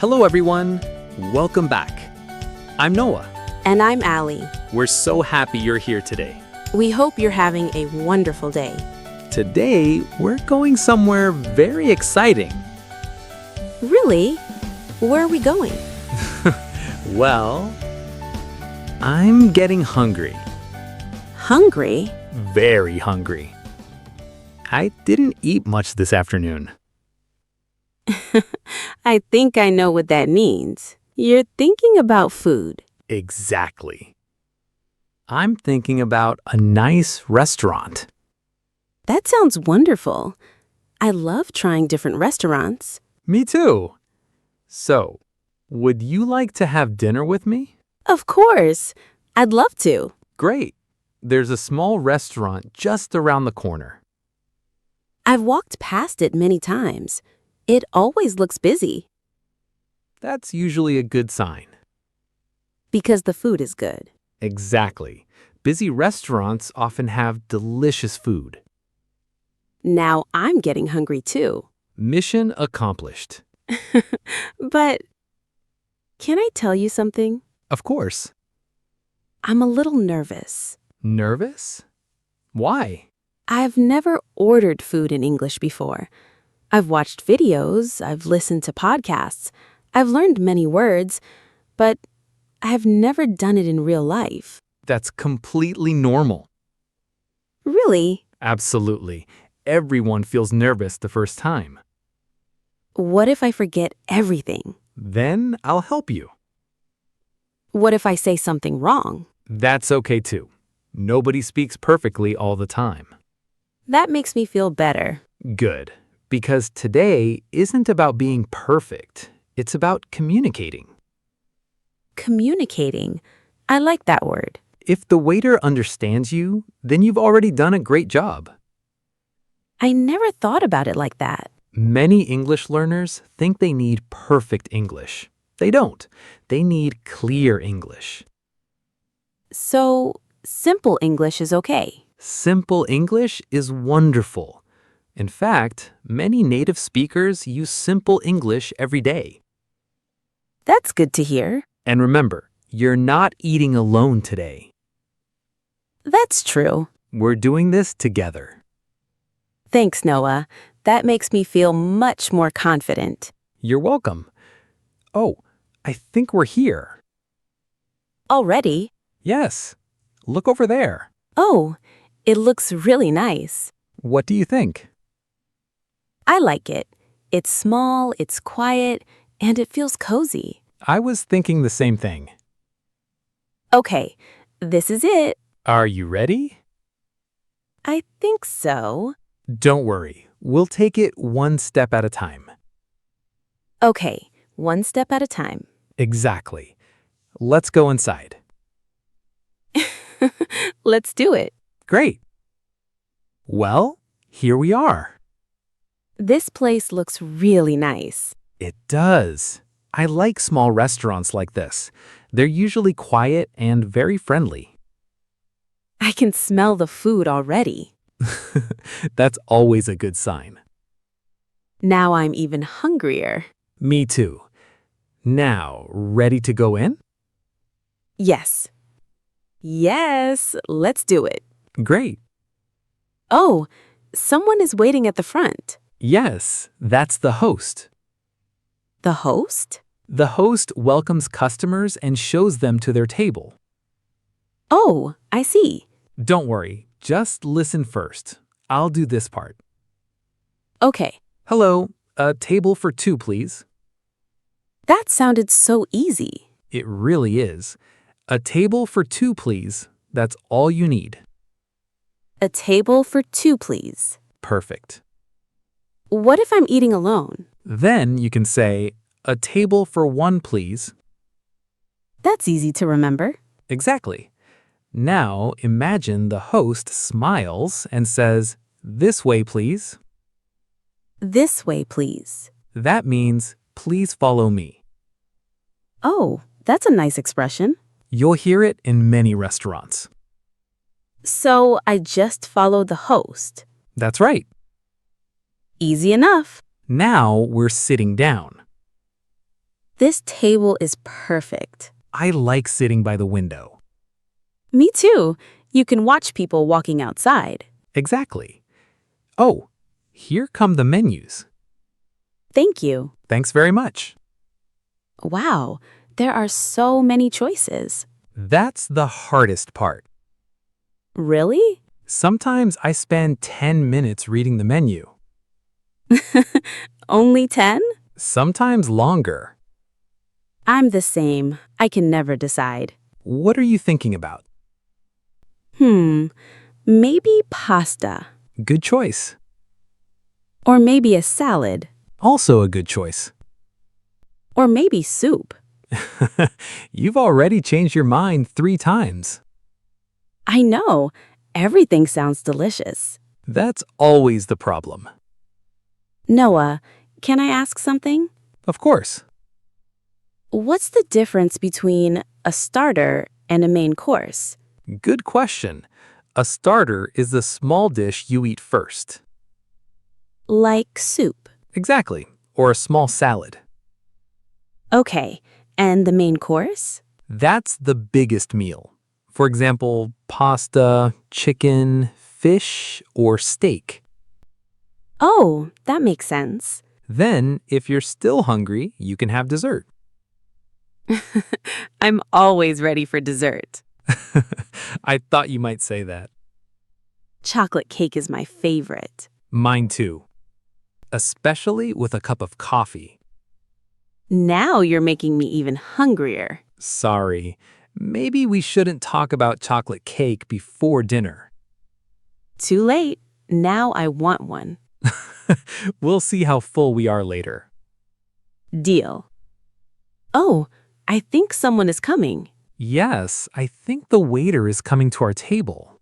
Hello, everyone. Welcome back. I'm Noah. And I'm Allie. We're so happy you're here today. We hope you're having a wonderful day. Today, we're going somewhere very exciting. Really? Where are we going? Well, I'm getting hungry. Hungry? Very hungry. I didn't eat much this afternoon. I think I know what that means. You're thinking about food. Exactly. I'm thinking about a nice restaurant. That sounds wonderful. I love trying different restaurants. Me too. So, would you like to have dinner with me? Of course. I'd love to. Great. There's a small restaurant just around the corner. I've walked past it many times. It always looks busy That's usually a good sign. because the food is good. Exactly. Busy restaurants often have delicious food. Now I'm getting hungry too. Mission accomplished. But can I tell you something? Of course. I'm a little nervous. Nervous? Why? I've never ordered food in English before. I've watched videos, I've listened to podcasts, I've learned many words, but I've never done it in real life. That's completely normal. Really? Absolutely. Everyone feels nervous the first time. What if I forget everything? Then I'll help you. What if I say something wrong? That's okay too. Nobody speaks perfectly all the time. That makes me feel better. Good. Because today isn't about being perfect. It's about communicating. Communicating. I like that word. If the waiter understands you, then you've already done a great job. I never thought about it like that. Many English learners think they need perfect English. They don't. They need clear English. So, simple English is okay. Simple English is wonderful. In fact, many native speakers use simple English every day. That's good to hear. And remember, you're not eating alone today. That's true. We're doing this together. Thanks, Noah. That makes me feel much more confident. You're welcome. Oh, I think we're here. Already? Yes. Look over there. Oh, it looks really nice. What do you think? I like it. It's small, it's quiet, and it feels cozy. I was thinking the same thing. Okay, this is it. Are you ready? I think so. Don't worry. We'll take it one step at a time. Okay, one step at a time. Exactly. Let's go inside. Let's do it. Great. Well, here we are. This place looks really nice. It does. I like small restaurants like this. They're usually quiet and very friendly. I can smell the food already. That's always a good sign. Now I'm even hungrier. Me too. Now, ready to go in? Yes. Yes, let's do it. Great. Oh, someone is waiting at the front. Yes, that's the host. The host? The host welcomes customers and shows them to their table. Oh, I see. Don't worry, just listen first. I'll do this part. Okay, Hello, a table for two, please. that sounded so easy. It really is. A table for two, please. That's all you need. A table for two, please. Perfect. What if I'm eating alone? Then you can say, a table for one, please. That's easy to remember. Exactly. Now imagine the host smiles and says, this way, please. This way, please. That means, please follow me. Oh, that's a nice expression. You'll hear it in many restaurants. So I just follow the host. That's right. Easy enough. Now we're sitting down. This table is perfect. I like sitting by the window. Me too. You can watch people walking outside. Exactly. Oh, here come the menus. Thank you. Thanks very much. Wow, there are so many choices. That's the hardest part. Really? Sometimes I spend 10 minutes reading the menu, Only 10? sometimes longer. I'm the same. I can never decide. What are you thinking about? Maybe pasta. Good choice. Or maybe a salad. Also a good choice. Or maybe soup. You've already changed your mind 3 times. I know. Everything sounds delicious. That's always the problem. Noah, can I ask something? Of course. What's the difference between a starter and a main course? Good question. A starter is the small dish you eat first. Like soup. Exactly. Or a small salad. Okay, and the main course? That's the biggest meal. For example, pasta, chicken, fish, or steak. Oh, that makes sense. Then, if you're still hungry, you can have dessert. I'm always ready for dessert. I thought you might say that. Chocolate cake is my favorite. Mine too. Especially with a cup of coffee. Now you're making me even hungrier. Sorry. Maybe we shouldn't talk about chocolate cake before dinner. Too late. Now I want one. We'll see how full we are later. Deal. Oh, I think someone is coming. Yes, I think the waiter is coming to our table.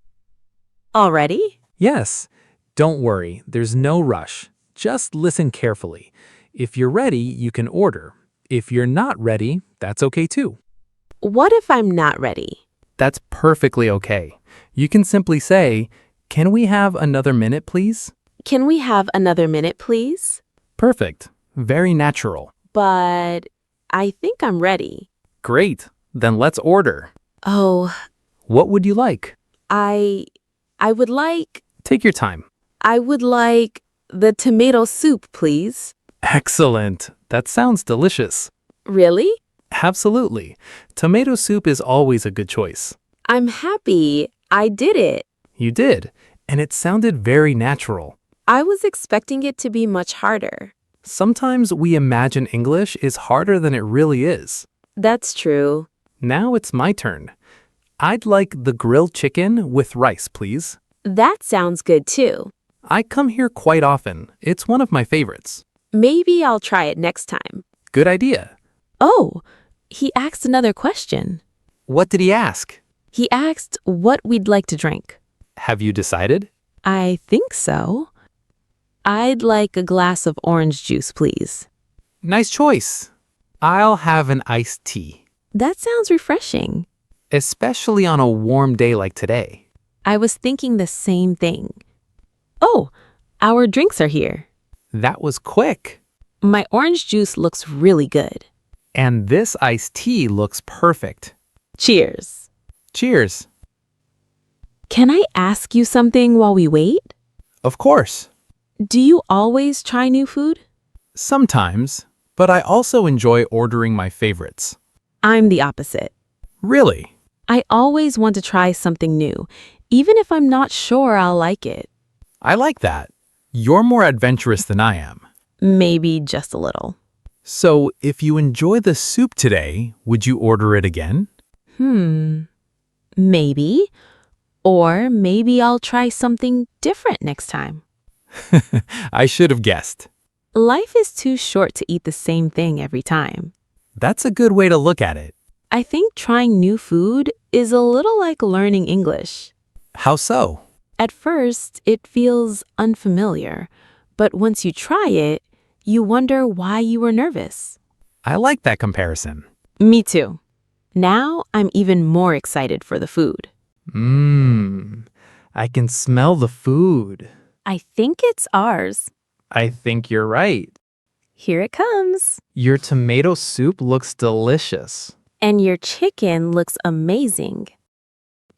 Already? Yes. Don't worry, there's no rush. Just listen carefully. If you're ready, you can order. If you're not ready, that's okay too. What if I'm not ready? That's perfectly okay. You can simply say, "Can we have another minute, please?" Can we have another minute, please? Perfect. Very natural. But I think I'm ready. Great. Then let's order. Oh, What would you like? I would like Take your time. the tomato soup, please. Excellent. That sounds delicious. Really? Absolutely. Tomato soup is always a good choice. I'm happy. I did it. You did, and it sounded very natural. I was expecting it to be much harder. Sometimes we imagine English is harder than it really is. That's true. Now it's my turn. I'd like the grilled chicken with rice, please. That sounds good too. I come here quite often. It's one of my favorites. Maybe I'll try it next time. Good idea. Oh, he asked another question. What did he ask? He asked what we'd like to drink. Have you decided? I think so. I'd like a glass of orange juice, please. Nice choice. I'll have an iced tea, That sounds refreshing. especially on a warm day like today. I was thinking the same thing. Oh, our drinks are here. That was quick. My orange juice looks really good. And this iced tea looks perfect. Cheers. Cheers. Can I ask you something while we wait? Of course. Do you always try new food? Sometimes, but I also enjoy ordering my favorites. I'm the opposite. Really? I always want to try something new, even if I'm not sure I'll like it. I like that. You're more adventurous than I am. Maybe just a little. So, if you enjoy the soup today, would you order it again? Maybe. Or maybe I'll try something different next time. I should have guessed. Life is too short to eat the same thing every time. That's a good way to look at it. I think trying new food is a little like learning English. How so? At first, it feels unfamiliar, but once you try it, you wonder why you were nervous. I like that comparison. Me too. Now I'm even more excited for the food. I can smell the food. I think it's ours. I think you're right. Here it comes. Your tomato soup looks delicious. And your chicken looks amazing.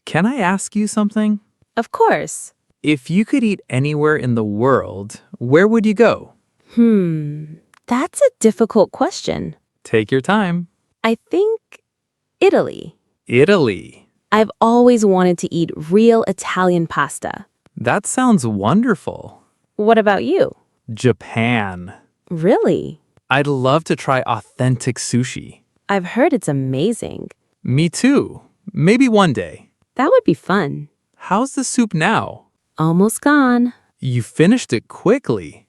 Can I ask you something? Of course. If you could eat anywhere in the world, where would you go? That's a difficult question. Take your time. I think Italy. Italy. I've always wanted to eat real Italian pasta. That sounds wonderful. What about you? Japan. Really? I'd love to try authentic sushi. I've heard it's amazing. Me too. Maybe one day. That would be fun. How's the soup now? Almost gone. You finished it quickly.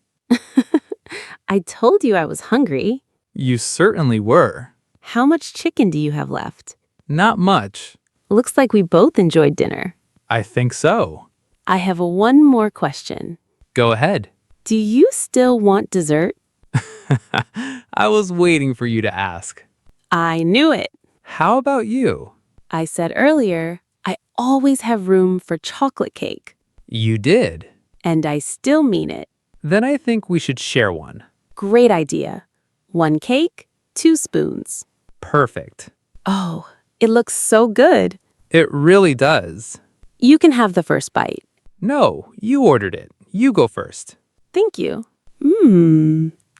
I told you I was hungry. You certainly were. How much chicken do you have left? Not much. Looks like we both enjoyed dinner. I think so. I have one more question. Go ahead. Do you still want dessert? I was waiting for you to ask. I knew it. How about you? I said earlier, I always have room for chocolate cake. You did. And I still mean it. Then I think we should share one. Great idea. 1 cake, 2 spoons. Perfect. Oh, it looks so good. It really does. You can have the first bite. No, you ordered it. You go first. Thank you.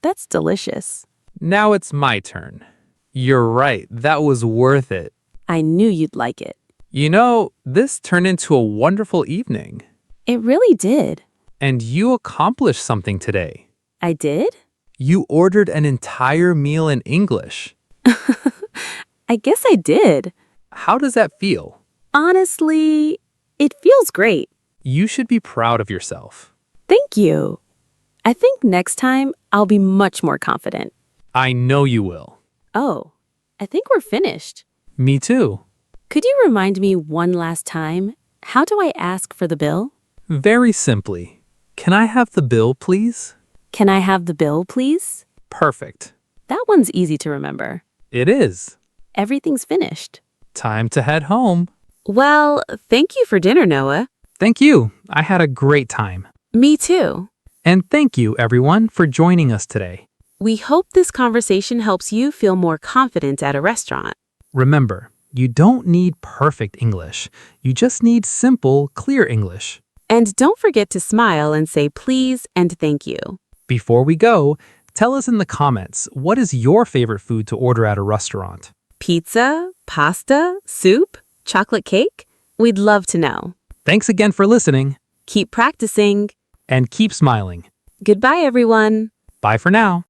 That's delicious. Now it's my turn. You're right, that was worth it. I knew you'd like it. You know, this turned into a wonderful evening. It really did. And you accomplished something today. I did? You ordered an entire meal in English. I guess I did. How does that feel? Honestly, it feels great. You should be proud of yourself. Thank you. I think next time I'll be much more confident. I know you will. Oh, I think we're finished. Me too. Could you remind me one last time? How do I ask for the bill? Very simply. Can I have the bill, please? Can I have the bill, please? Perfect. That one's easy to remember. It is. Everything's finished. Time to head home. Well, thank you for dinner, Noah. Thank you. I had a great time. Me too. And thank you, everyone, for joining us today. We hope this conversation helps you feel more confident at a restaurant. Remember, you don't need perfect English. You just need simple, clear English. And don't forget to smile and say please and thank you. Before we go, tell us in the comments, what is your favorite food to order at a restaurant? Pizza, pasta, soup, chocolate cake? We'd love to know. Thanks again for listening. Keep practicing. And keep smiling. Goodbye, everyone. Bye for now.